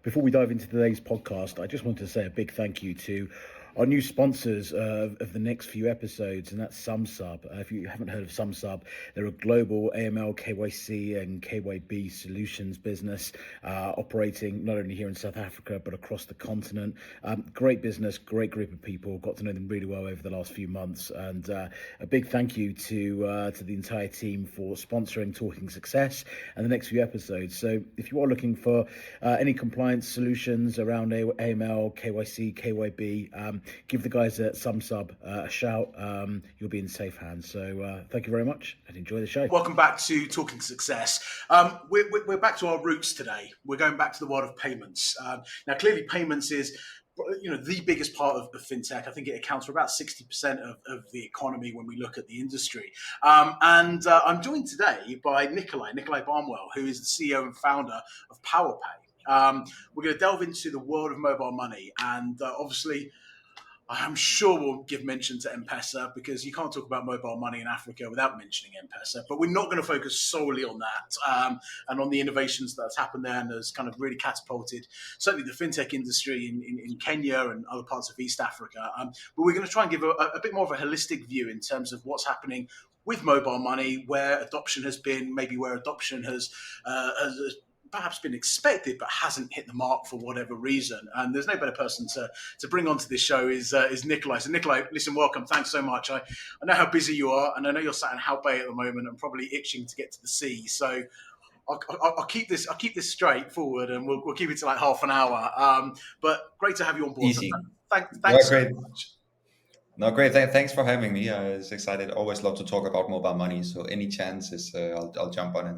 Before we dive into today's podcast, I just wanted to say a big thank you to our new sponsors of the next few episodes, and that's SumSub. If you haven't heard of SumSub, they're a global AML, KYC, and KYB solutions business operating not only here in South Africa but across the continent. Great business, great group of people. Got to know them really well over the last few months, and a big thank you to the entire team for sponsoring Talking Success and the next few episodes. So if you are looking for any compliance solutions around AML, KYC, KYB, give the guys at SumSub a shout. You'll be in safe hands. So thank you very much and enjoy the show. Welcome back to Talking Success. We're back to our roots today. We're going back to the world of payments. Now, clearly, payments is the biggest part of FinTech. I think it accounts for about 60% of the economy when we look at the industry. And I'm joined today by Nikolai Barnwell, who is the CEO and founder of pawaPay. We're going to delve into the world of mobile money, and obviously, I'm sure we'll give mention to M-Pesa because you can't talk about mobile money in Africa without mentioning M-Pesa. But we're not going to focus solely on that and on the innovations that's happened there and has kind of really catapulted certainly the fintech industry in Kenya and other parts of East Africa. But we're going to try and give a bit more of a holistic view in terms of what's happening with mobile money, where adoption has been, maybe where adoption has perhaps been expected but hasn't hit the mark for whatever reason. And there's no better person to bring onto this show is Nikolai. So Nikolai, listen, welcome. Thanks so much. I know how busy you are, and I know you're sat in Hout Bay at the moment and probably itching to get to the sea. So I'll keep this straight forward, and we'll keep it to like half an hour. But great to have you on board. Easy. So thanks so much. No, great. Thanks for having me. I was excited. Always love to talk about mobile money. So any chances, I'll jump on it.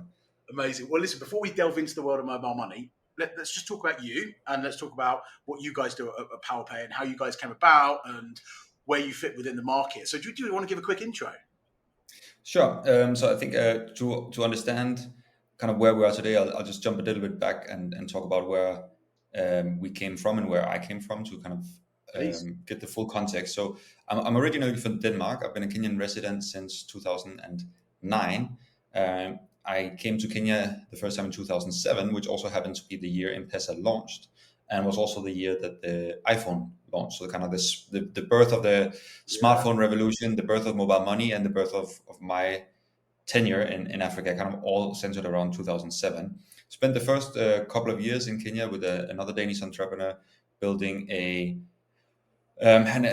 Amazing. Well, listen, before we delve into the world of mobile money, let's just talk about you, and let's talk about what you guys do at pawaPay and how you guys came about and where you fit within the market. So do you want to give a quick intro? Sure. So I think to understand kind of where we are today, I'll just jump a little bit back and talk about where we came from and where I came from to kind of get the full context. So I'm originally from Denmark. I've been a Kenyan resident since 2009. I came to Kenya the first time in 2007, which also happened to be the year M-Pesa launched, and was also the year that the iPhone launched. So kind of the birth of the smartphone revolution, the birth of mobile money, and the birth of my tenure in Africa, kind of all centered around 2007. Spent the first couple of years in Kenya with another Danish entrepreneur building a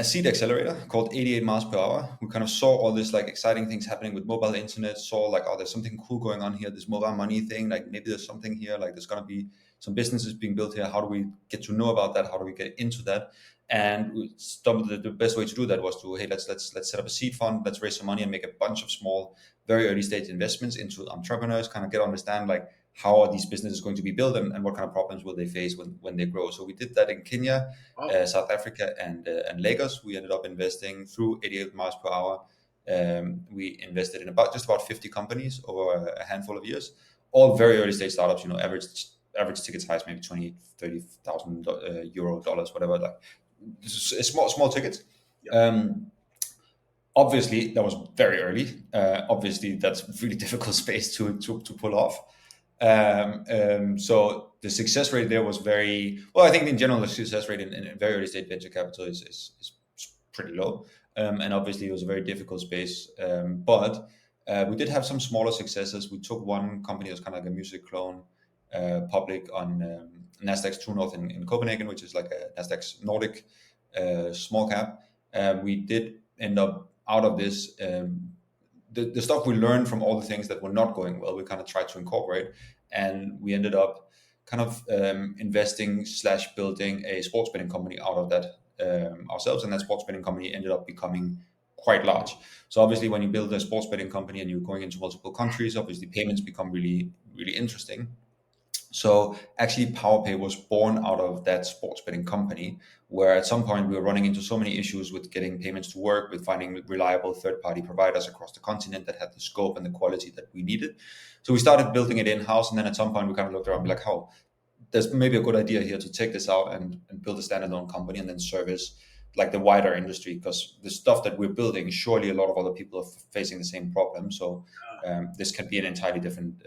seed accelerator called 88 miles per hour. We kind of saw all this like exciting things happening with mobile internet, saw like, oh, there's something cool going on here, this mobile money thing, like maybe there's something here, like there's going to be some businesses being built here. How do we get to know about that? How do we get into that? And we stumbled the best way to do that was to, hey, let's set up a seed fund, let's raise some money and make a bunch of small, very early stage investments into entrepreneurs, kind of get to understand like how are these businesses going to be built and what kind of problems will they face when they grow. So we did that in Kenya, South Africa, and Lagos. We ended up investing through 88 miles per hour. We invested in just about 50 companies over a handful of years, all very early stage startups. Average ticket size maybe 20, 30,000 euro, dollars, whatever. Like small tickets. Obviously, that was very early. Obviously, that's a really difficult space to pull off. So the success rate there was very well. I think in general, the success rate in very early stage venture capital is pretty low. And obviously, it was a very difficult space. But we did have some smaller successes. We took one company that was kind of like a music clone public on Nasdaq's True North in Copenhagen, which is like a Nasdaq's Nordic small cap. We did end up out of this. The stuff we learned from all the things that were not going well, we kind of tried to incorporate, and we ended up kind of investing / building a sports betting company out of that ourselves, and that sports betting company ended up becoming quite large. So obviously, when you build a sports betting company and you're going into multiple countries, obviously payments become really, really interesting. So actually pawaPay was born out of that sports betting company, where at some point we were running into so many issues with getting payments to work, with finding reliable third-party providers across the continent that had the scope and the quality that we needed. So we started building it in-house, and then at some point we kind of looked around and be like, oh, there's maybe a good idea here to take this out and build a standalone company and then service like the wider industry, because the stuff that we're building, surely a lot of other people are facing the same problem. So this can be an entirely different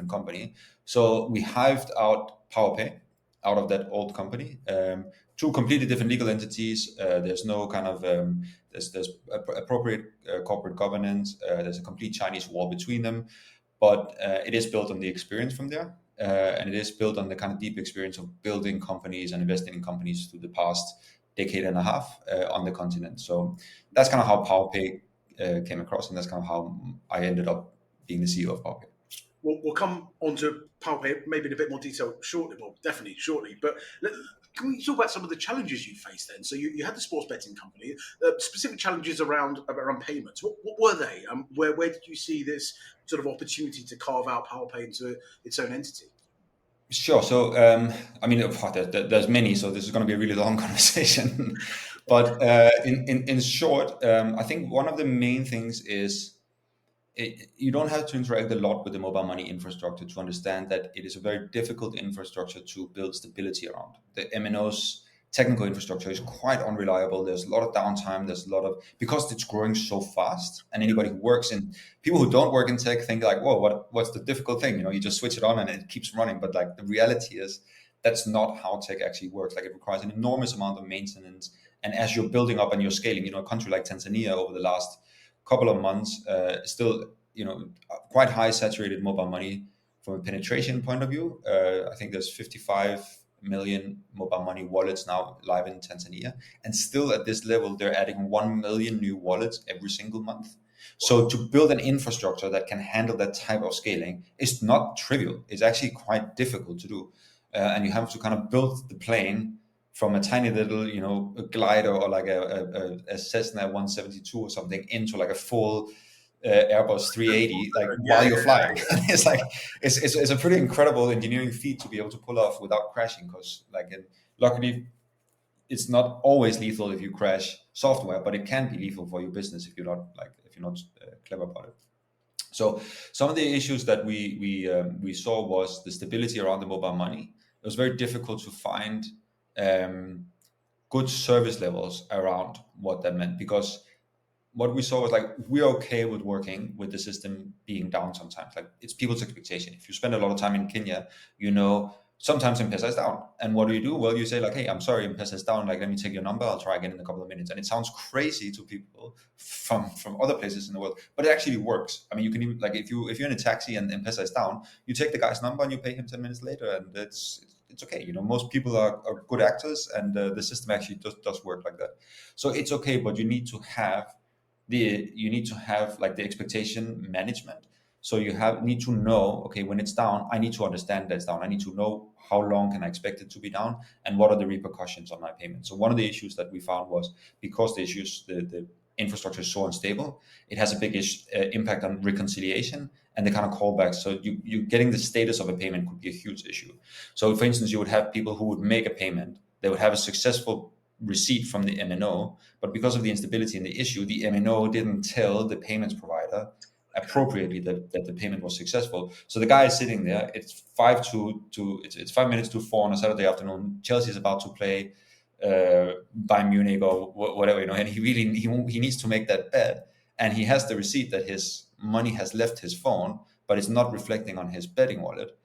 company. So we hived out pawaPay out of that old company. Two completely different legal entities. There's no kind of there's appropriate corporate governance. There's a complete Chinese wall between them, but it is built on the experience from there, and it is built on the kind of deep experience of building companies and investing in companies through the past decade and a half on the continent. So that's kind of how pawaPay came across, and that's kind of how I ended up being the CEO of pawaPay. We'll come on to pawaPay maybe in a bit more detail shortly, well, definitely shortly. But can we talk about some of the challenges you faced then? So you had the sports betting company, specific challenges around payments. What were they? Where did you see this sort of opportunity to carve out pawaPay into its own entity? Sure. So, I mean, there's many, so this is going to be a really long conversation. But in short, I think one of the main things is you don't have to interact a lot with the mobile money infrastructure to understand that it is a very difficult infrastructure to build stability around. The MNO's technical infrastructure is quite unreliable. There's a lot of downtime. There's a lot of, because it's growing so fast, and anybody who works in, people who don't work in tech think like, whoa, what's the difficult thing? You just switch it on and it keeps running. But like the reality is that's not how tech actually works. Like it requires an enormous amount of maintenance. And as you're building up and you're scaling, a country like Tanzania over the last couple of months, still, quite high saturated mobile money from a penetration point of view. I think there's 55 million mobile money wallets now live in Tanzania. And still at this level, they're adding 1 million new wallets every single month. So to build an infrastructure that can handle that type of scaling is not trivial. It's actually quite difficult to do. And you have to kind of build the plane from a tiny little, a glider or like a Cessna 172 or something into like a full Airbus 380, like while you're flying. It's like it's a pretty incredible engineering feat to be able to pull off without crashing. Because luckily, it's not always lethal if you crash software, but it can be lethal for your business if you're not clever about it. So some of the issues that we saw was the stability around the mobile money. It was very difficult to find good service levels around what that meant, because what we saw was like, we're okay with working with the system being down sometimes. Like it's people's expectation. If you spend a lot of time in Kenya, sometimes M-Pesa is down. And what do? Well, you say like, hey, I'm sorry, M-Pesa is down. Like, let me take your number. I'll try again in a couple of minutes. And it sounds crazy to people from other places in the world, but it actually works. I mean, you can even, like, if you're in a taxi and M-Pesa is down, you take the guy's number and you pay him 10 minutes later, and it's okay. Most people are good actors, and the system actually does work like that. So it's okay, but you need to have like the expectation management. So you need to know, okay, when it's down, I need to understand that it's down. I need to know how long can I expect it to be down, and what are the repercussions on my payment. So one of the issues that we found was, because the infrastructure is so unstable, it has a big impact on reconciliation and the kind of callbacks. So you getting the status of a payment could be a huge issue. So for instance, you would have people who would make a payment, they would have a successful receipt from the MNO, but because of the instability in the issue, the MNO didn't tell the payments provider appropriately that the payment was successful. So the guy is sitting there. It's 5 minutes to 4 on a Saturday afternoon. Chelsea is about to play Bayern Munich or whatever, and he needs to make that bet, and he has the receipt that his money has left his phone, but it's not reflecting on his betting wallet.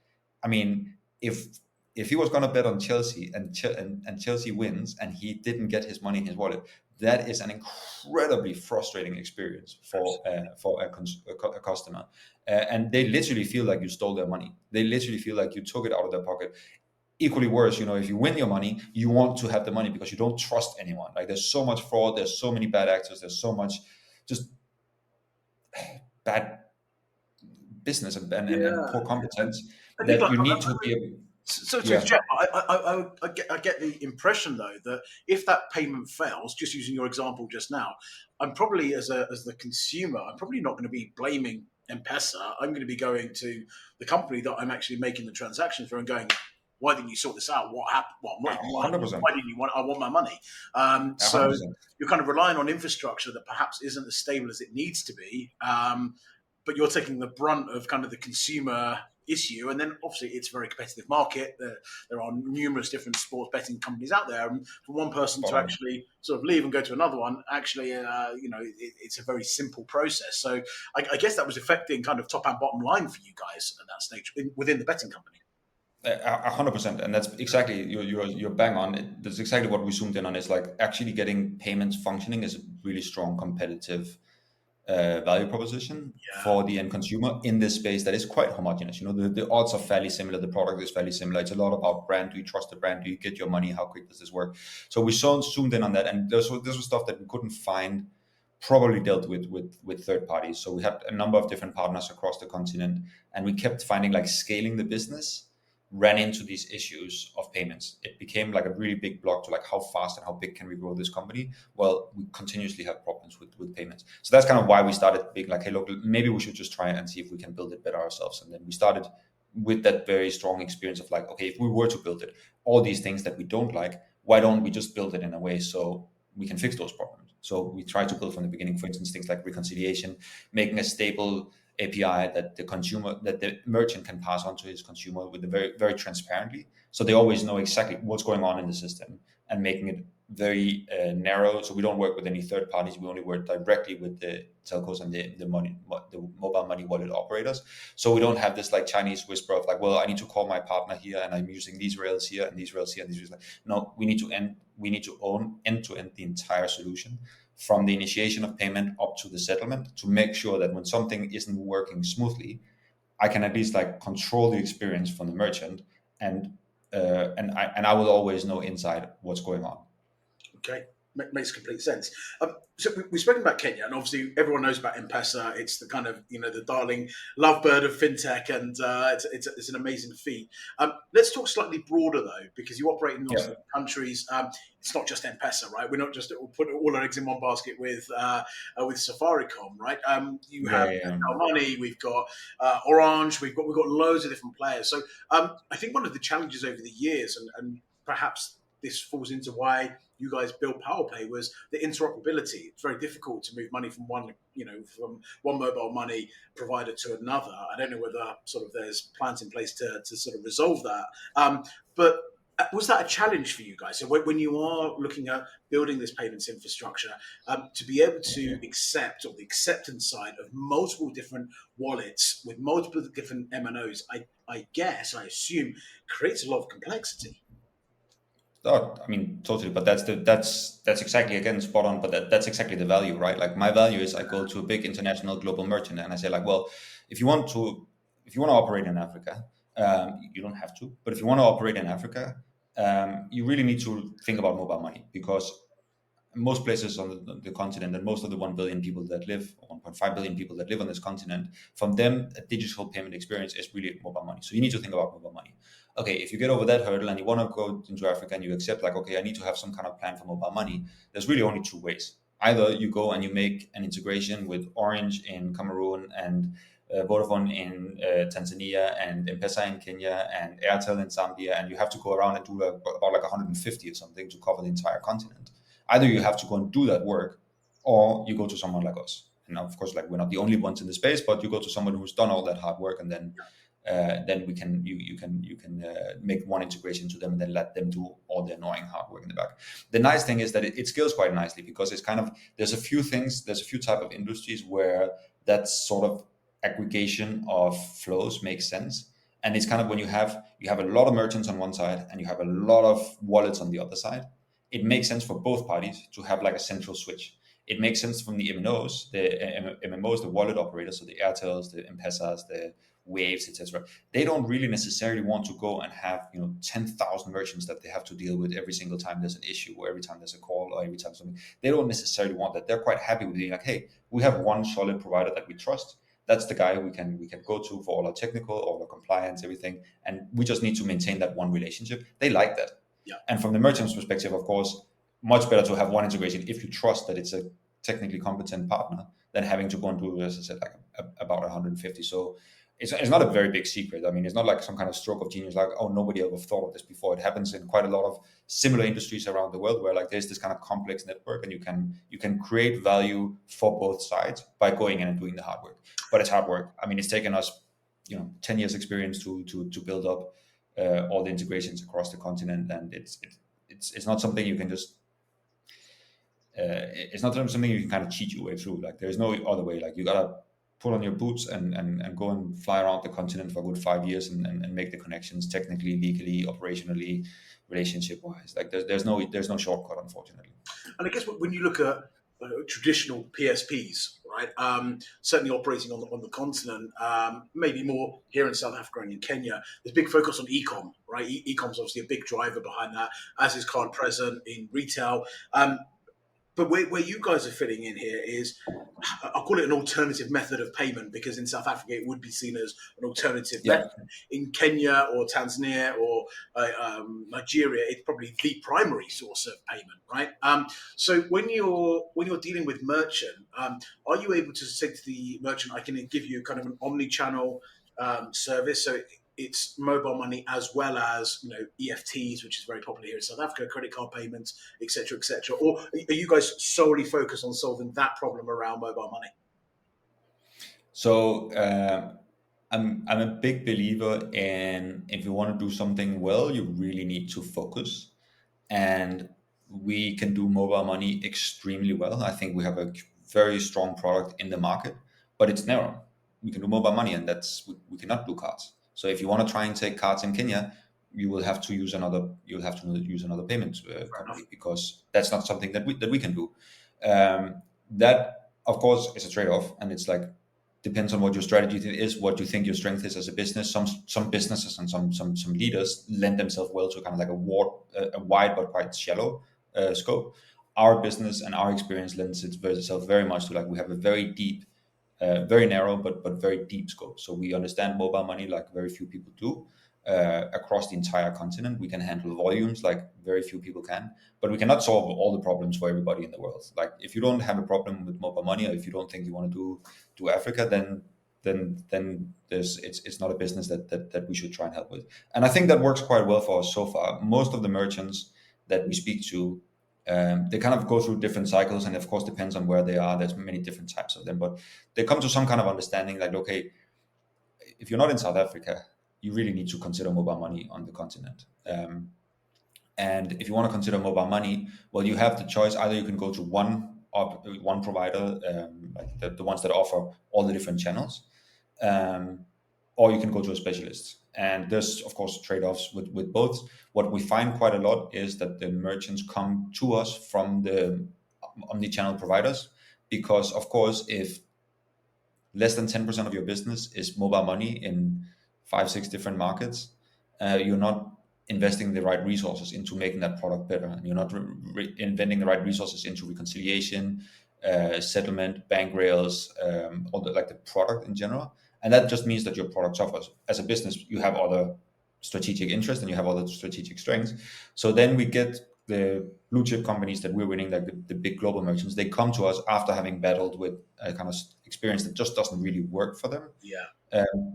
I mean, if he was going to bet on Chelsea and Chelsea wins and he didn't get his money in his wallet, that is an incredibly frustrating experience for a customer. And they literally feel like you stole their money. They literally feel like you took it out of their pocket. Equally worse, if you win your money, you want to have the money because you don't trust anyone. Like there's so much fraud, there's so many bad actors, there's so much just bad business and poor competence that you need to be able. So Jeff, I get the impression though that if that payment fails, just using your example just now, I'm probably as the consumer, I'm probably not going to be blaming M-Pesa. I'm going to be going to the company that I'm actually making the transaction for and going, why didn't you sort this out? What happened? Why didn't you want? I want my money. So you're kind of relying on infrastructure that perhaps isn't as stable as it needs to be. But you're taking the brunt of kind of the consumer issue, and then obviously it's a very competitive market. There are numerous different sports betting companies out there, and for one person to actually sort of leave and go to another one, actually, it's a very simple process. So I guess that was affecting kind of top and bottom line for you guys at that stage within the betting company. 100%, and that's exactly you're bang on. That's exactly what we zoomed in on. Is like actually getting payments functioning is a really strong competitive value proposition Yeah. for the end consumer in this space that is quite homogeneous. You know, the odds are fairly similar. The product is fairly similar. It's a lot about brand. Do you trust the brand? Do you get your money? How quick does this work? So we zoomed in on that, and this was stuff that we couldn't find probably dealt with third parties. So we had a number of different partners across the continent, and we kept finding like scaling the business ran into these issues of payments. It became like a really big block to like how fast and how big can we grow this company? Well, we continuously have problems with payments. So that's kind of why we started being like, hey, look, maybe we should just try and see if we can build it better ourselves. And then we started with that very strong experience of like, okay, if we were to build it, all these things that we don't like, why don't we just build it in a way so we can fix those problems? So we try to build from the beginning, for instance, things like reconciliation, making a stable API that the merchant can pass on to his consumer with a very, very transparently, so they always know exactly what's going on in the system, and making it very narrow. So we don't work with any third parties. We only work directly with the telcos and the mobile money wallet operators. So we don't have this like Chinese whisper of like, well, I need to call my partner here, and I'm using these rails here and these rails here and these rails. No, we need to own end to end the entire solution, from the initiation of payment up to the settlement, to make sure that when something isn't working smoothly, I can at least like control the experience from the merchant, and I will always know inside what's going on. Okay, makes complete sense. So we've spoken about Kenya, and obviously everyone knows about M-Pesa. It's the kind of the darling lovebird of fintech, and it's an amazing feat. Let's talk slightly broader though, because you operate in lots of countries. It's not just M-Pesa, right? We're not just put all our eggs in one basket with Safaricom, right? You have Our Money, we've got Orange, we've got loads of different players. So I think one of the challenges over the years, and perhaps this falls into why you guys built pawaPay, was the interoperability. It's very difficult to move money from one mobile money provider to another. I don't know whether sort of there's plans in place to sort of resolve that. But was that a challenge for you guys? So when you are looking at building this payments infrastructure, to be able to accept, or the acceptance side of multiple different wallets with multiple different MNOs, I assume, creates a lot of complexity. Oh, I mean, totally. But that's exactly, again, spot on. But that's exactly the value, right? Like my value is I go to a big international global merchant and I say like, well, if you want to operate in Africa, you don't have to. But if you want to operate in Africa, you really need to think about mobile money, because most places on the continent, and most of the 1 billion people that live, 1.5 billion people that live on this continent, from them, a digital payment experience is really mobile money. So you need to think about mobile money. Okay, if you get over that hurdle and you want to go into Africa and you accept like, okay, I need to have some kind of plan for mobile money, there's really only two ways. Either you go and you make an integration with Orange in Cameroon, and Vodafone in Tanzania, and M-Pesa in Kenya, and Airtel in Zambia, and you have to go around and do about like 150 or something to cover the entire continent. Either you have to go and do that work, or you go to someone like us. And of course, like we're not the only ones in the space, but you go to someone who's done all that hard work, and then you can make one integration to them, and then let them do all the annoying hard work in the back. The nice thing is that it scales quite nicely, because it's kind of, there's a few type of industries where that sort of aggregation of flows makes sense. And it's kind of when you have a lot of merchants on one side and you have a lot of wallets on the other side, it makes sense for both parties to have like a central switch. It makes sense from the MNOs, the wallet operators, so the Airtels, the M-Pesas, the Waves, etc. They don't really necessarily want to go and have 10,000 merchants that they have to deal with every single time there's an issue, or every time there's a call, or every time something. They don't necessarily want that. They're quite happy with being like, hey, we have one solid provider that we trust. That's the guy we can go to for all our technical, all our compliance, everything, and we just need to maintain that one relationship. They like that. Yeah. And from the merchant's perspective, of course, much better to have one integration if you trust that it's a technically competent partner, than having to go and do, as I said, like about 150. So it's not a very big secret. I mean, it's not like some kind of stroke of genius, like, oh, nobody ever thought of this before. It happens in quite a lot of similar industries around the world, where like there's this kind of complex network, and you can create value for both sides by going in and doing the hard work. But it's hard work. I mean, it's taken us 10 years experience to build up all the integrations across the continent, and it's not something you can just it's not something you can kind of cheat your way through. Like there's no other way. Like you gotta put on your boots and go and fly around the continent for a good 5 years and make the connections technically, legally, operationally, relationship wise. Like there's no shortcut, unfortunately. And I guess when you look at traditional PSPs, right, certainly operating on the continent, maybe more here in South Africa and in Kenya, there's big focus on e-com, right? E-com's obviously a big driver behind that, as is card present in retail. But where you guys are fitting in here is, I'll call it an alternative method of payment, because in South Africa it would be seen as an alternative Yeah. method. In Kenya or Tanzania or Nigeria, it's probably the primary source of payment, right? So when you're dealing with merchant, are you able to say to the merchant, I can give you kind of an omni-channel service? So it's mobile money as well as EFTs, which is very popular here in South Africa, credit card payments, etc., etc. Or are you guys solely focused on solving that problem around mobile money? So I'm a big believer in, if you want to do something well, you really need to focus. And we can do mobile money extremely well. I think we have a very strong product in the market, but it's narrow. We can do mobile money, and we cannot do cards. So if you want to try and take cards in Kenya, you will have to use another payment company, because that's not something that we can do. That of course is a trade-off, and it's like, depends on what your strategy is, what you think your strength is as a business. Some businesses and some leaders lend themselves well to kind of like a wide but quite shallow scope. Our business and our experience lends itself very much to, like, we have a very deep, very narrow but very deep scope. So we understand mobile money like very few people do. Across the entire continent, we can handle volumes like very few people can, but we cannot solve all the problems for everybody in the world. Like, if you don't have a problem with mobile money, or if you don't think you want to do Africa, then it's not a business that we should try and help with. And I think that works quite well for us so far. Most of the merchants that we speak to, they kind of go through different cycles, and of course depends on where they are. There's many different types of them, but they come to some kind of understanding, like, okay, if you're not in South Africa, you really need to consider mobile money on the continent. And if you want to consider mobile money, well, you have the choice. Either you can go to one provider, like the ones that offer all the different channels, or you can go to a specialist. And there's, of course, trade-offs with both. What we find quite a lot is that the merchants come to us from the omni-channel providers, because, of course, if less than 10% of your business is mobile money in 5-6 different markets, you're not investing the right resources into making that product better, and you're not investing the right resources into reconciliation, settlement, bank rails, all the product in general. And that just means that your product suffers. As a business, you have other strategic interests and you have other strategic strengths. So then we get the blue chip companies that we're winning, like the big global merchants. They come to us after having battled with a kind of experience that just doesn't really work for them. Yeah.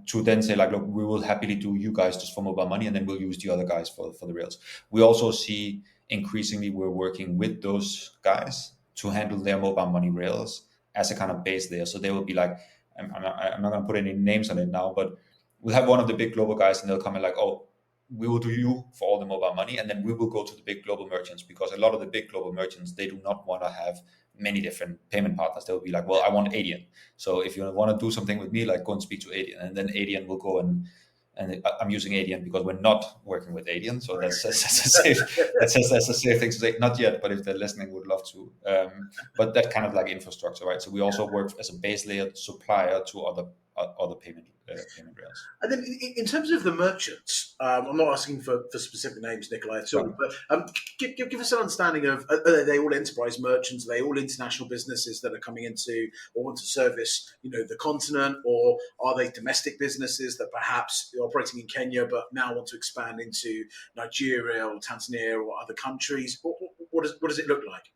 To then say, like, look, we will happily do you guys just for mobile money, and then we'll use the other guys for the rails. We also see increasingly we're working with those guys to handle their mobile money rails as a kind of base there. So they will be like, I'm not going to put any names on it now, but we'll have one of the big global guys, and they'll come in like, oh, we will do you for all the mobile money, and then we will go to the big global merchants, because a lot of the big global merchants, they do not want to have many different payment partners. They'll be like, well, I want Adyen. So if you want to do something with me, like, go and speak to Adyen, and then Adyen will go and I'm using Adyen because we're not working with Adyen. So that's a safe thing to say. Not yet, but if they're listening, would love to. But that kind of like infrastructure, right? So we also work as a base layer supplier to other payment rails. And then in terms of the merchants, I'm not asking for specific names, Nikolai, at all, but give us an understanding of, are they all enterprise merchants? Are they all international businesses that are coming into or want to service, the continent? Or are they domestic businesses that perhaps are operating in Kenya but now want to expand into Nigeria or Tanzania or other countries? What does it look like?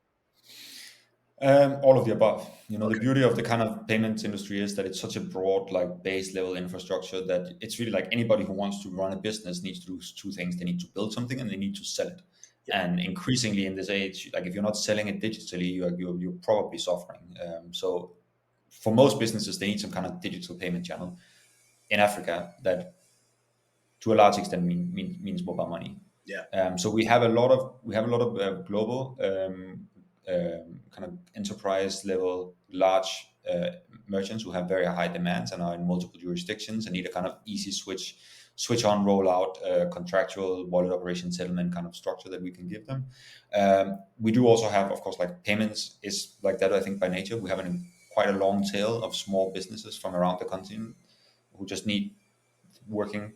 All of the above. The beauty of the kind of payments industry is that it's such a broad, like, base level infrastructure that it's really like anybody who wants to run a business needs to do two things. They need to build something and they need to sell it. Yeah. And increasingly in this age, like, if you're not selling it digitally, you're probably suffering. So for most businesses, they need some kind of digital payment channel in Africa that, to a large extent, means mobile money. Yeah. So we have a lot of global kind of enterprise level large merchants who have very high demands and are in multiple jurisdictions and need a kind of easy switch on, rollout, contractual wallet operation settlement kind of structure that we can give them. We do also have, of course, like payments is like that. I think by nature we have quite a long tail of small businesses from around the continent who just need working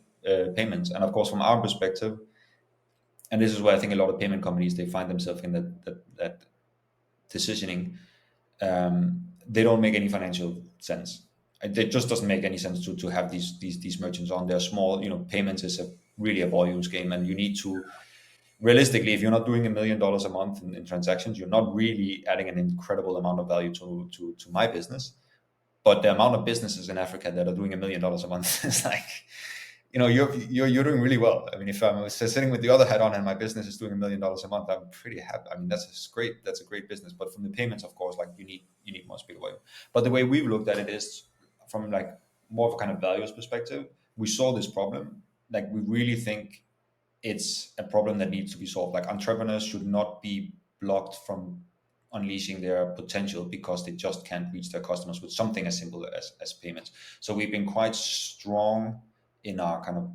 payments. And of course, from our perspective, and this is where I think a lot of payment companies, they find themselves in that decisioning. They don't make any financial sense. It just doesn't make any sense to have these merchants on. They're small. Payments is really a volumes game, and you need to realistically, if you're not doing $1 million a month in transactions, you're not really adding an incredible amount of value to my business. But the amount of businesses in Africa that are doing $1 million a month is like, you're doing really well. I mean, if I'm sitting with the other hat on and my business is doing $1 million a month, I'm pretty happy. I mean, that's a great business. But from the payments, of course, like you need much bigger volume. But the way we've looked at it is from like more of a kind of values perspective. We saw this problem. Like we really think it's a problem that needs to be solved. Like entrepreneurs should not be blocked from unleashing their potential because they just can't reach their customers with something as simple as payments. So we've been quite strong in our kind of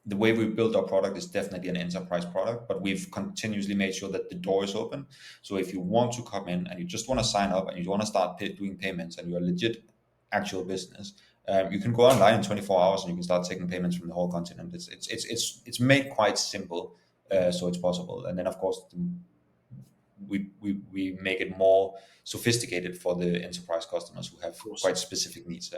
the way we built our product is definitely an enterprise product, but we've continuously made sure that the door is open. So if you want to come in and you just want to sign up and you want to start doing payments and you're a legit actual business, you can go online in 24 hours and you can start taking payments from the whole continent. It's made quite simple, so it's possible. And then of course we make it more sophisticated for the enterprise customers who have quite specific needs,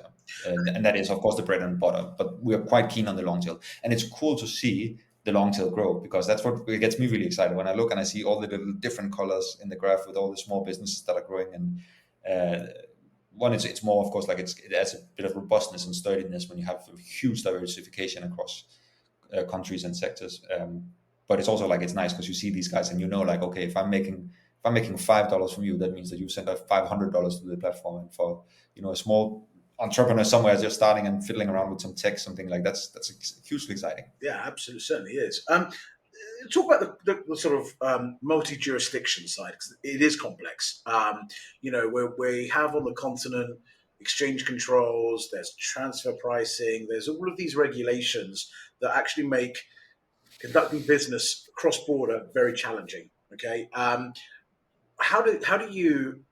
and that is of course the bread and butter. But we are quite keen on the long tail, and it's cool to see the long tail grow, because that's what gets me really excited when I look and I see all the little different colors in the graph with all the small businesses that are growing. And one, it's more, of course, like it adds a bit of robustness and sturdiness when you have a huge diversification across countries and sectors. But it's also like it's nice because you see these guys and like, okay, if I'm making $5 from you, that means that you sent out $500 to the platform. And for a small entrepreneur somewhere just starting and fiddling around with some tech, something like that's hugely exciting. Yeah, absolutely, certainly is. Talk about the sort of multi-jurisdiction side, because it is complex. Where we have on the continent exchange controls, there's transfer pricing, there's all of these regulations that actually make conducting business cross-border very challenging. Okay, how do you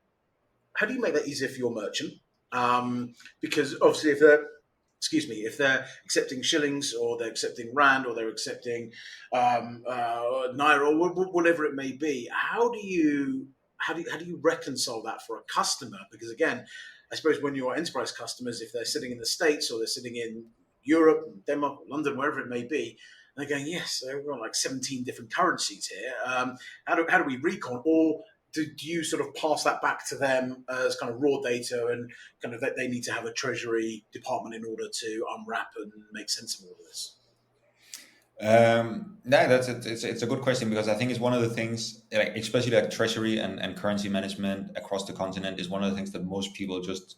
make that easier for your merchant? Because obviously, if they're accepting shillings or they're accepting rand or they're accepting naira or whatever it may be, how do you reconcile that for a customer? Because again, I suppose when you're enterprise customers, if they're sitting in the States or they're sitting in Europe, Denmark, London, wherever it may be, they're going, yes, we're on like 17 different currencies here. How do we recon? Or do you sort of pass that back to them as kind of raw data and kind of that they need to have a treasury department in order to unwrap and make sense of all of this? It's a good question, because I think it's one of the things, like, especially like treasury and currency management across the continent, is one of the things that most people just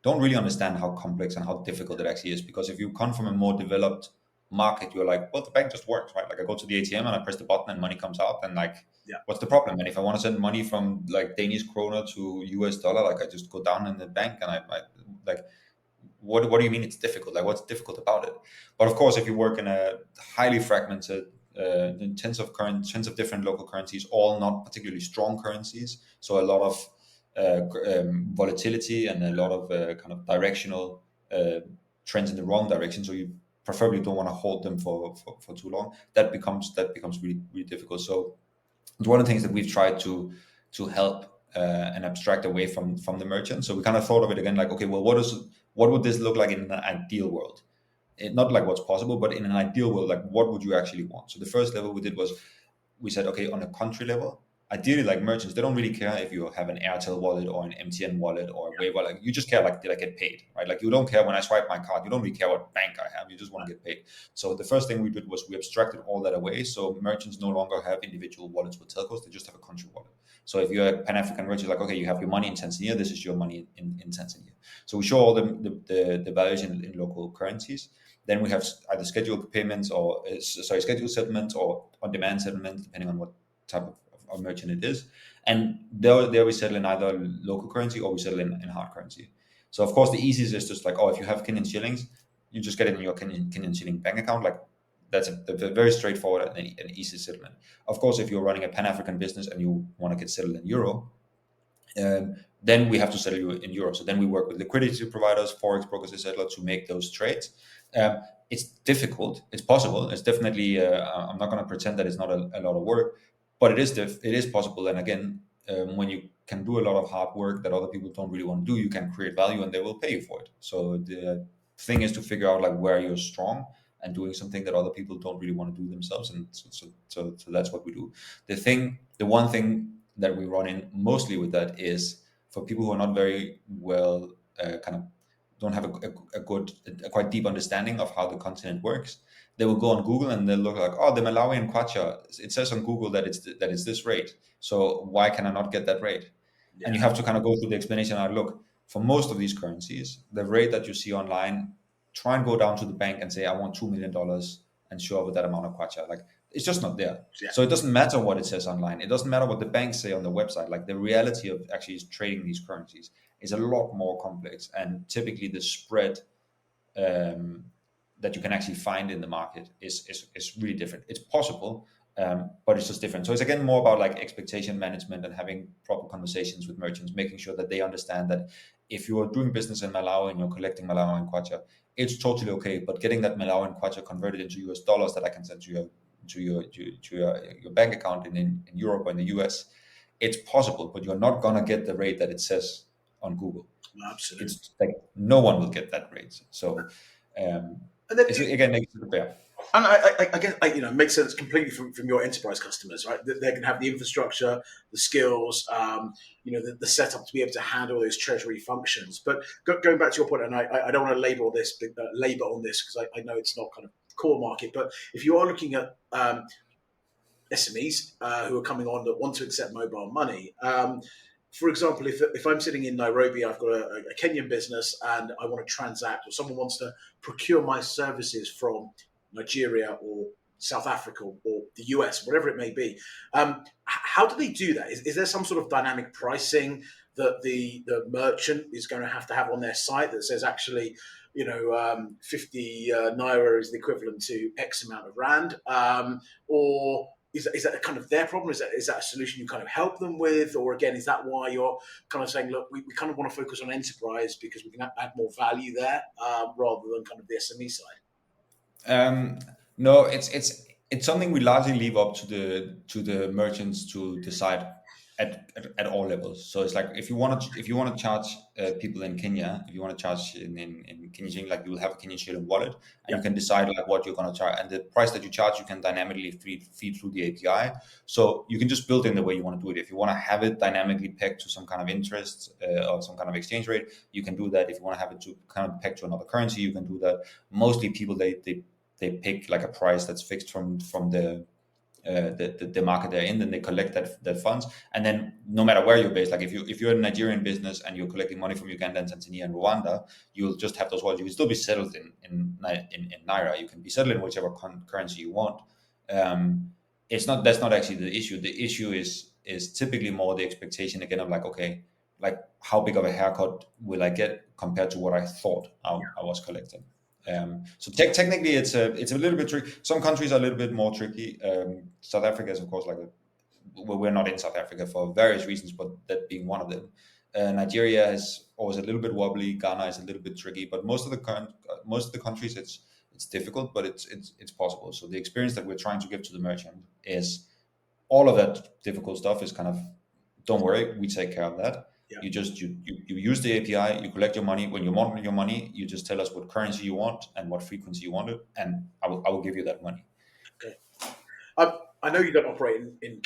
don't really understand how complex and how difficult it actually is. Because if you come from a more developed market, you're like, well, the bank just works, right? Like I go to the ATM and I press the button and money comes out, and like, yeah, what's the problem? And if I want to send money from like Danish kroner to US dollar, like I just go down in the bank and I like, what do you mean it's difficult? Like, what's difficult about it? But of course, if you work in a highly fragmented, tens of different local currencies, all not particularly strong currencies, so a lot of volatility and a lot of kind of directional trends in the wrong direction. So you preferably don't want to hold them for too long. That becomes really, really difficult. So it's one of the things that we've tried to help and abstract away from the merchant. So we kind of thought of it again, like, okay, well, what would this look like in an ideal world? Not like what's possible, but in an ideal world, like what would you actually want? So the first level we did was, we said, okay, on a country level, ideally, like merchants, they don't really care if you have an Airtel wallet or an MTN wallet or a Wave wallet. You just care, like, did I get paid, right? Like, you don't care when I swipe my card. You don't really care what bank I have. You just want to get paid. So the first thing we did was we abstracted all that away. So merchants no longer have individual wallets with telcos. They just have a country wallet. So if you're a Pan-African merchant, like, okay, you have your money in Tanzania. This is your money in Tanzania. So we show all the values in local currencies. Then we have either scheduled payments or scheduled settlements or on-demand settlements, depending on what type of merchant it is. And there we settle in either local currency or we settle in hard currency. So of course the easiest is just like, oh, if you have Kenyan shillings, you just get it in your Kenyan shilling bank account. Like that's a very straightforward and easy settlement. Of course, if you're running a Pan-African business and you want to get settled in euro, then we have to settle you in euro. So then we work with liquidity providers, forex brokers, etc., to make those trades. It's difficult. It's possible. It's definitely. I'm not going to pretend that it's not a lot of work, but it is possible. And again, when you can do a lot of hard work that other people don't really want to do, you can create value, and they will pay you for it. So the thing is to figure out like where you're strong and doing something that other people don't really want to do themselves. And so that's what we do. The one thing that we run in mostly with that is for people who are not very well, kind of don't have a quite deep understanding of how the continent works. They will go on Google and they'll look like, oh, the Malawian kwacha, it says on Google that it's this rate. So why can I not get that rate? Yeah. And you have to kind of go through the explanation. Look, for most of these currencies, the rate that you see online, try and go down to the bank and say, I want $2 million and show up with that amount of kwacha. Like, it's just not there. Yeah. So it doesn't matter what it says online. It doesn't matter what the banks say on the website. Like the reality of actually trading these currencies is a lot more complex. And typically the spread that you can actually find in the market is really different. It's possible, but it's just different. So it's again more about like expectation management and having proper conversations with merchants, making sure that they understand that if you're doing business in Malawi and you're collecting Malawian kwacha, it's totally okay. But getting that Malawian kwacha converted into US dollars that I can send to your bank account in Europe or in the US, it's possible, but you're not gonna get the rate that it says on Google. Absolutely, it's like no one will get that rate. So, and then it's again negative bear. And I guess it makes sense completely from your enterprise customers, right? They're going to have the infrastructure, the skills, the setup to be able to handle those treasury functions. But going back to your point, and I don't want to labor on this because I know it's not kind of core market. But if you are looking at SMEs who are coming on that want to accept mobile money, for example, if I'm sitting in Nairobi, I've got a Kenyan business and I want to transact, or someone wants to procure my services from Nigeria or South Africa or the US, whatever it may be. How do they do that? Is there some sort of dynamic pricing that the merchant is going to have on their site that says actually, 50 naira is the equivalent to X amount of rand? Or is that kind of their problem? Is that a solution you kind of help them with? Or again, is that why you're kind of saying, look, we kind of want to focus on enterprise because we can add more value there rather than kind of the SME side? No, it's something we largely leave up to the merchants to decide at all levels. So it's like if you want to charge people in Kenya, if you want to charge in Kenyan shilling, like you will have a Kenyan shilling wallet, and you can decide like what you're going to charge, and the price that you charge you can dynamically feed through the API. So you can just build in the way you want to do it. If you want to have it dynamically pegged to some kind of interest or some kind of exchange rate, you can do that. If you want to have it to kind of pegged to another currency, you can do that. Mostly people they pick like a price that's fixed from the market they're in, then they collect that funds, and then no matter where you're based, like if you're a Nigerian business and you're collecting money from Uganda and Tanzania and Rwanda, you'll just have those wallets. You can still be settled in naira. You can be settled in whichever currency you want. That's not actually the issue. The issue is typically more the expectation again of like, okay, like how big of a haircut will I get compared to what I thought I was collecting. So technically, it's a little bit tricky. Some countries are a little bit more tricky. South Africa is, of course, we're not in South Africa for various reasons, but that being one of them. Nigeria is always a little bit wobbly. Ghana is a little bit tricky, but most of the countries, it's difficult, but it's possible. So the experience that we're trying to give to the merchant is all of that difficult stuff is kind of, don't worry, we take care of that. Yeah. You use the API, you collect your money. When you want your money, you just tell us what currency you want and what frequency you want it, and I will give you that money. Okay. I know you don't operate in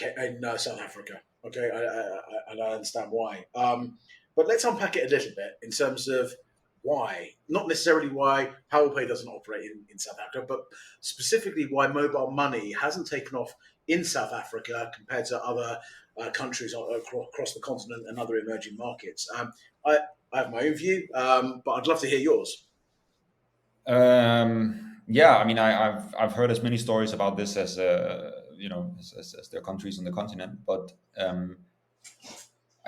South Africa. Okay, I understand why. But let's unpack it a little bit in terms of why. Not necessarily why pawaPay doesn't operate in South Africa, but specifically why mobile money hasn't taken off in South Africa compared to other countries across the continent and other emerging markets. I have my own view, but I'd love to hear yours. Yeah, I mean, I've heard as many stories about this as as their countries on the continent, but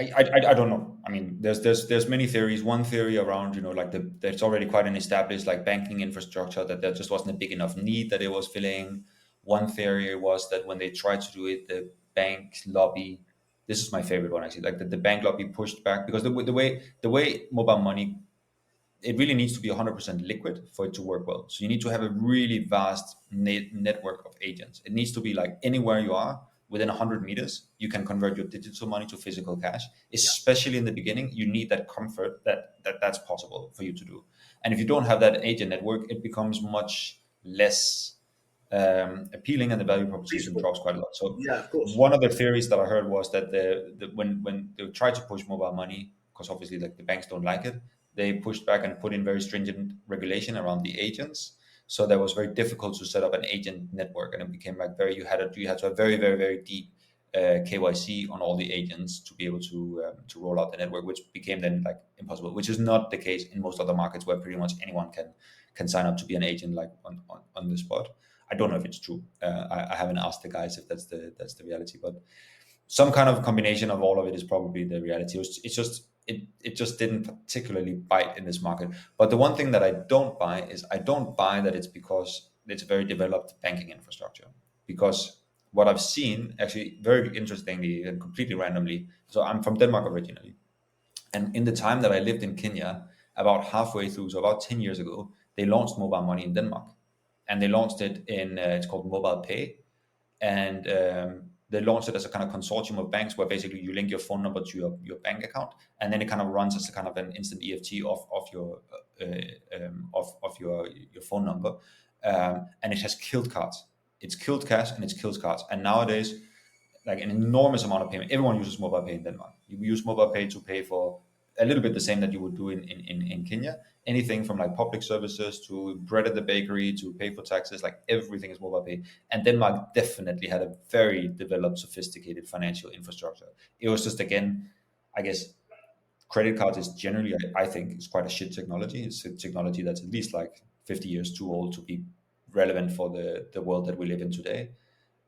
I don't know. I mean, there's many theories. One theory around, like there's already quite an established like banking infrastructure that there just wasn't a big enough need that it was filling. One theory was that when they tried to do it, the bank lobby. This is my favorite one actually. Like the bank lobby pushed back because the way mobile money, it really needs to be 100% liquid for it to work well. So you need to have a really vast network of agents. It needs to be like anywhere you are within 100 meters, you can convert your digital money to physical cash. Especially in the beginning, you need that comfort that's possible for you to do. And if you don't have that agent network, it becomes much less appealing, and the value proposition Feasible. drops quite a lot. So Yeah, of course. one of the theories that I heard was that when they tried to push mobile money, because obviously like the banks don't like it, they pushed back and put in very stringent regulation around the agents. So that was very difficult to set up an agent network, and it became like you had to have very very very deep KYC on all the agents to be able to roll out the network, which became then like impossible. Which is not the case in most other markets where pretty much anyone can sign up to be an agent like on the spot. I don't know if it's true. I haven't asked the guys if that's the reality, but some kind of combination of all of it is probably the reality. It just didn't particularly bite in this market. But the one thing that I don't buy is I don't buy that it's because it's a very developed banking infrastructure. Because what I've seen, actually very interestingly and completely randomly, so I'm from Denmark originally, and in the time that I lived in Kenya, about halfway through, so about 10 years ago, they launched mobile money in Denmark, and they launched it in it's called MobilePay, and they launched it as a kind of consortium of banks where basically you link your phone number to your bank account, and then it kind of runs as a kind of an instant EFT of your phone number, and it has killed cards. It's killed cash and it's killed cards, and nowadays like an enormous amount of payment. Everyone uses mobile pay in Denmark. You use mobile pay to pay for a little bit the same that you would do in Kenya. Anything from like public services to bread at the bakery to pay for taxes, like everything is mobile pay. And Denmark definitely had a very developed, sophisticated financial infrastructure. It was just, again, I guess credit cards is generally, I think, is quite a shit technology. It's a technology that's at least like 50 years too old to be relevant for the world that we live in today.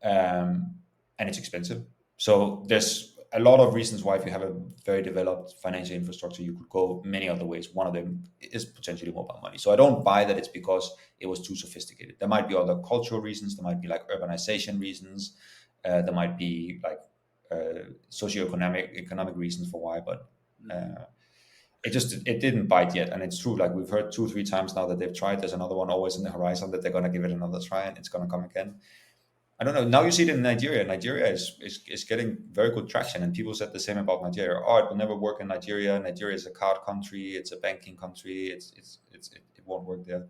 And it's expensive. So there's a lot of reasons why if you have a very developed financial infrastructure, you could go many other ways. One of them is potentially mobile money. So I don't buy that it's because it was too sophisticated. There might be other cultural reasons. There might be like urbanization reasons. There might be like economic reasons for why, but it didn't bite yet. And it's true, like we've heard 2-3 times now that they've tried. There's another one always in the horizon that they're going to give it another try, and it's going to come again. I don't know. Now you see it in Nigeria. Nigeria is getting very good traction, and people said the same about Nigeria. Oh, it will never work in Nigeria. Nigeria is a card country. It's a banking country. It won't work there.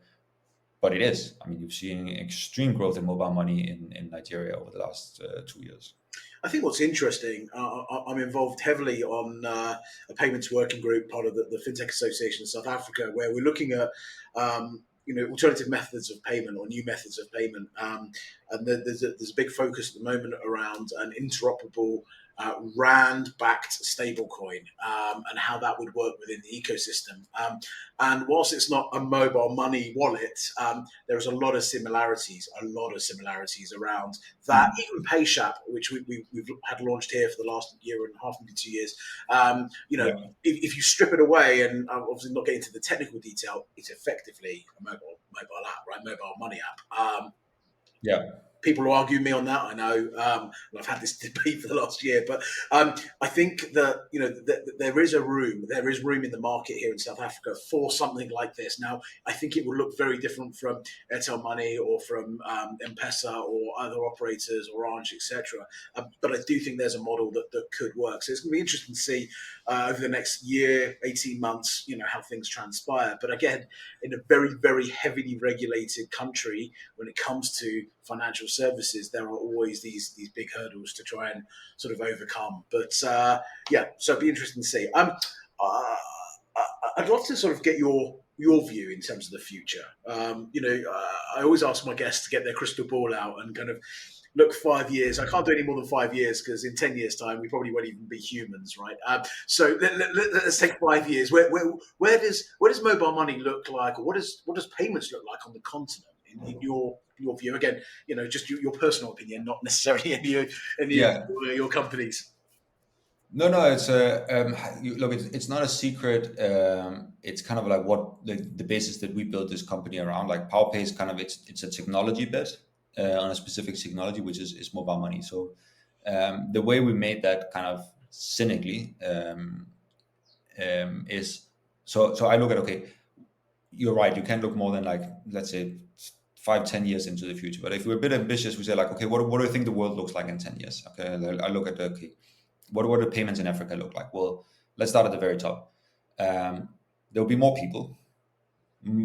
But it is. I mean, you've seen extreme growth in mobile money in Nigeria over the last 2 years. I think what's interesting, I'm involved heavily on a payments working group, part of the FinTech Association of South Africa, where we're looking at alternative methods of payment or new methods of payment. And there's a big focus at the moment around an interoperable RAND-backed stablecoin and how that would work within the ecosystem. And whilst it's not a mobile money wallet, there's a lot of similarities around that. Even PayShap, which we've had launched here for the last year and a half, maybe 2 years. If you strip it away, and obviously not getting into the technical detail, it's effectively a mobile app, right? Mobile money app. People will argue me on that, I know. And I've had this debate for the last year, but I think that there is room in the market here in South Africa for something like this. Now, I think it will look very different from Airtel Money or from M-Pesa or other operators or Orange, etc. But I do think there's a model that could work. So it's going to be interesting to see over the next year, 18 months, how things transpire. But again, in a very, very heavily regulated country, when it comes to financial services, there are always these big hurdles to try and sort of overcome. But so it'd be interesting to see. I'd love to sort of get your view in terms of the future. I always ask my guests to get their crystal ball out and kind of look 5 years. I can't do any more than 5 years because in 10 years' time we probably won't even be humans, right? So let's take 5 years. Where does mobile money look like, or what does payments look like on the continent in your view? Again, just your personal opinion, not necessarily any of your companies. No, no, it's look, it's not a secret. It's kind of like what the basis that we built this company around. Like pawaPay is kind of it's a technology bet on a specific technology, which is mobile money. So the way we made that kind of cynically is so I look at, okay, you're right. You can't look more than, like, let's say 5, 10 years into the future. But if we're a bit ambitious, we say like, okay, what do you think the world looks like in 10 years? Okay, I look at, okay, what do payments in Africa look like? Well, let's start at the very top. There will be more people,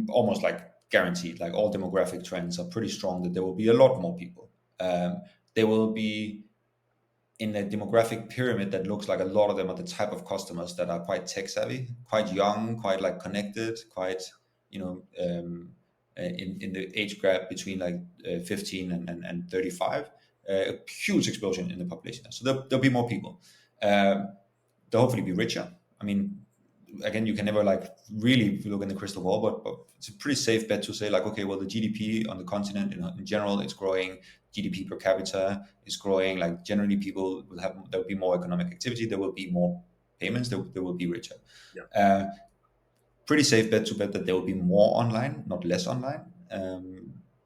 almost like guaranteed. Like all demographic trends are pretty strong that there will be a lot more people. There will be in a demographic pyramid that looks like a lot of them are the type of customers that are quite tech savvy, quite young, quite like connected, quite, in the age gap between like 15 and 35, a huge explosion in the population. So there'll be more people. They'll hopefully be richer. I mean, again, you can never like really look in the crystal ball, but it's a pretty safe bet to say like, okay, well, the GDP on the continent in general is growing. GDP per capita is growing. Like generally, people will have, there will be more economic activity. There will be more payments. There will be richer. Yeah. Pretty safe bet to bet that there will be more online, not less online.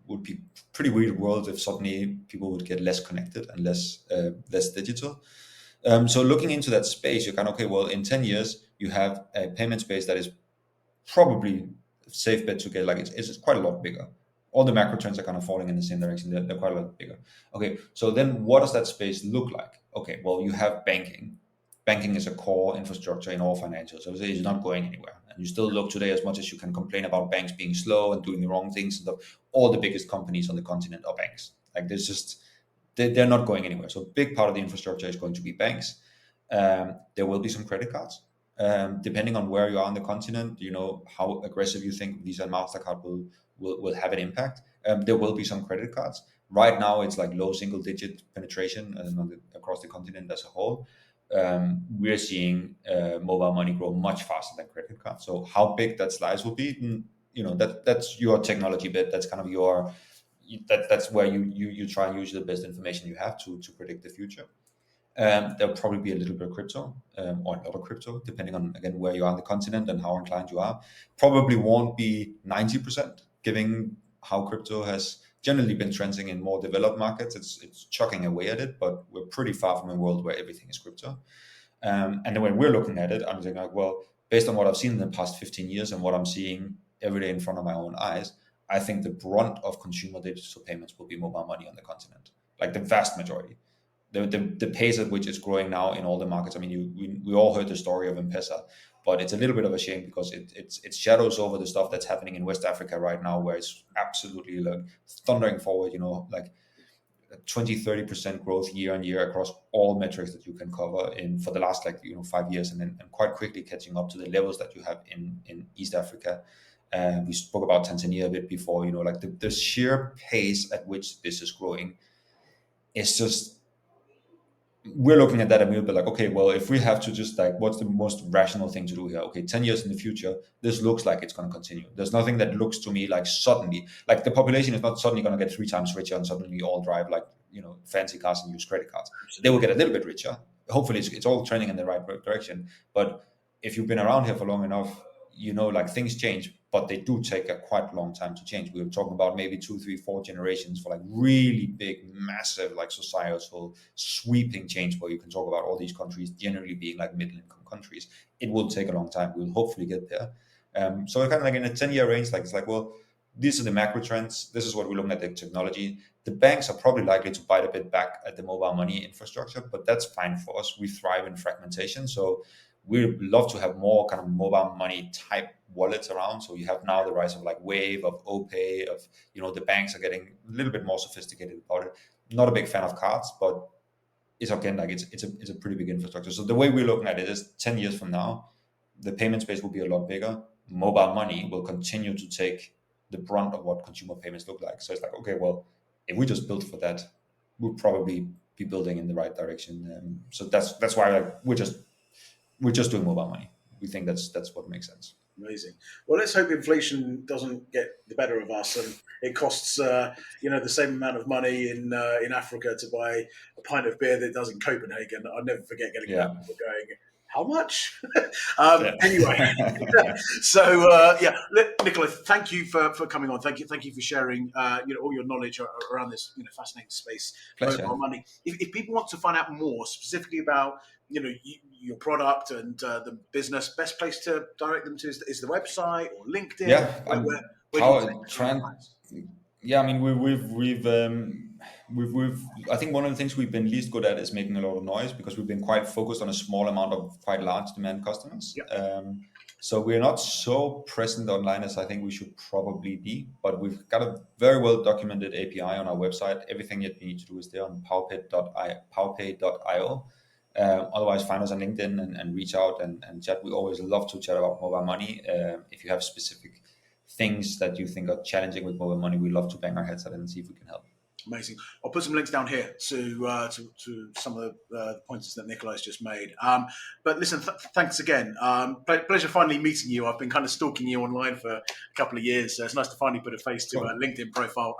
Would be pretty weird world if suddenly people would get less connected and less digital. So looking into that space, you're kind of, okay, well, in 10 years, you have a payment space that is probably safe bet to get, like, it's quite a lot bigger. All the macro trends are kind of falling in the same direction. They're quite a lot bigger. Okay, so then what does that space look like? Okay, well, you have banking. Banking is a core infrastructure in all financials. So it's not going anywhere. And you still look today, as much as you can complain about banks being slow and doing the wrong things and stuff, all the biggest companies on the continent are banks. Like there's just, they're not going anywhere. So a big part of the infrastructure is going to be banks. There will be some credit cards. Depending on where you are on the continent, how aggressive you think Visa and MasterCard will have an impact. There will be some credit cards. Right now, it's like low single digit penetration across the continent as a whole. We're seeing mobile money grow much faster than credit cards. So how big that slice will be, that's your technology bit. That's kind of that's where you try and use the best information you have to predict the future. There'll probably be a little bit of crypto, or a lot of crypto, depending on, again, where you are on the continent and how inclined you are. Probably won't be 90%, given how crypto has generally been trending in more developed markets. It's chucking away at it, but we're pretty far from a world where everything is crypto. And then when we're looking at it, I'm thinking like, well, based on what I've seen in the past 15 years and what I'm seeing every day in front of my own eyes, I think the brunt of consumer digital payments will be mobile money on the continent, like the vast majority. The pace at which it's growing now in all the markets. I mean, we all heard the story of M-Pesa, but it's a little bit of a shame because it shadows over the stuff that's happening in West Africa right now, where it's absolutely like thundering forward, like 20-30% growth year on year across all metrics that you can cover for the last 5 years, and quite quickly catching up to the levels that you have in East Africa. We spoke about Tanzania a bit before, like the sheer pace at which this is growing is just, we're looking at that and we'll be like, okay, well, if we have to just like, what's the most rational thing to do here? Okay, 10 years in the future, this looks like it's going to continue. There's nothing that looks to me like suddenly, like the population is not suddenly going to get 3 times richer and suddenly all drive like, fancy cars and use credit cards. They will get a little bit richer. Hopefully it's all trending in the right direction. But if you've been around here for long enough, like things change, but they do take a quite long time to change. We were talking about maybe 2, 3, 4 generations for like really big, massive, like societal sweeping change, where you can talk about all these countries generally being like middle-income countries. It will take a long time. We'll hopefully get there. So kind of like in a 10-year range, like it's like, well, these are the macro trends. This is what we're looking at, the technology. The banks are probably likely to bite a bit back at the mobile money infrastructure, but that's fine for us. We thrive in fragmentation. So we'd love to have more kind of mobile money type wallets around. So you have now the rise of like Wave, of OPay, of, the banks are getting a little bit more sophisticated about it. Not a big fan of cards, but it's again, like it's a pretty big infrastructure. So the way we're looking at it is 10 years from now, the payment space will be a lot bigger. Mobile money will continue to take the brunt of what consumer payments look like. So it's like, okay, well, if we just built for that, we'll probably be building in the right direction. So that's why we're just doing mobile money. We think that's what makes sense. Amazing. Well, let's hope inflation doesn't get the better of us, and it costs the same amount of money in Africa to buy a pint of beer that it does in Copenhagen. I'll never forget getting that Yeah. going. How much? Yeah. Anyway, so Nikolai, thank you for coming on. Thank you for sharing all your knowledge around this fascinating space, Pleasure. mobile money. If people want to find out more specifically about your product and the business, best place to direct them to is the website or LinkedIn. Yeah, Where do you take yeah, I mean, we've I think one of the things we've been least good at is making a lot of noise, because we've been quite focused on a small amount of quite large demand customers. Yep. So we're not so present online as I think we should probably be, but we've got a very well documented API on our website. Everything you need to do is there on pawaPay.io. Otherwise, find us on LinkedIn and reach out and chat. We always love to chat about mobile money. If you have specific things that you think are challenging with mobile money, we love to bang our heads at it and see if we can help. Amazing. I'll put some links down here to some of the pointers that Nikolai's just made. But listen, thanks again. Pleasure finally meeting you. I've been kind of stalking you online for a couple of years, so it's nice to finally put a face to a LinkedIn profile.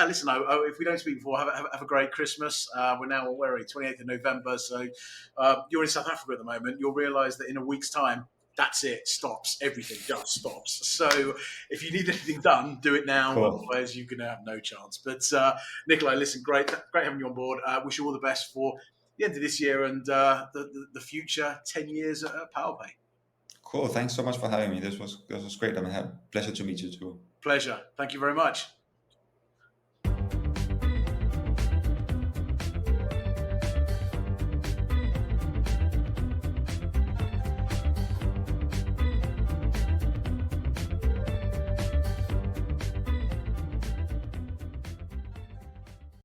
Listen, if we don't speak before, have a great Christmas. We're now, where are we, 28th of November, so you're in South Africa at the moment. You'll realise that in a week's time, that's it, stops. Everything just stops. So if you need anything done, do it now. Cool. Otherwise, you're going to have no chance. But Nikolai, listen, great having you on board. Wish you all the best for the end of this year and the future 10 years at pawaPay. Cool. Thanks so much for having me. This was great. I mean, I had a pleasure to meet you too. Pleasure. Thank you very much.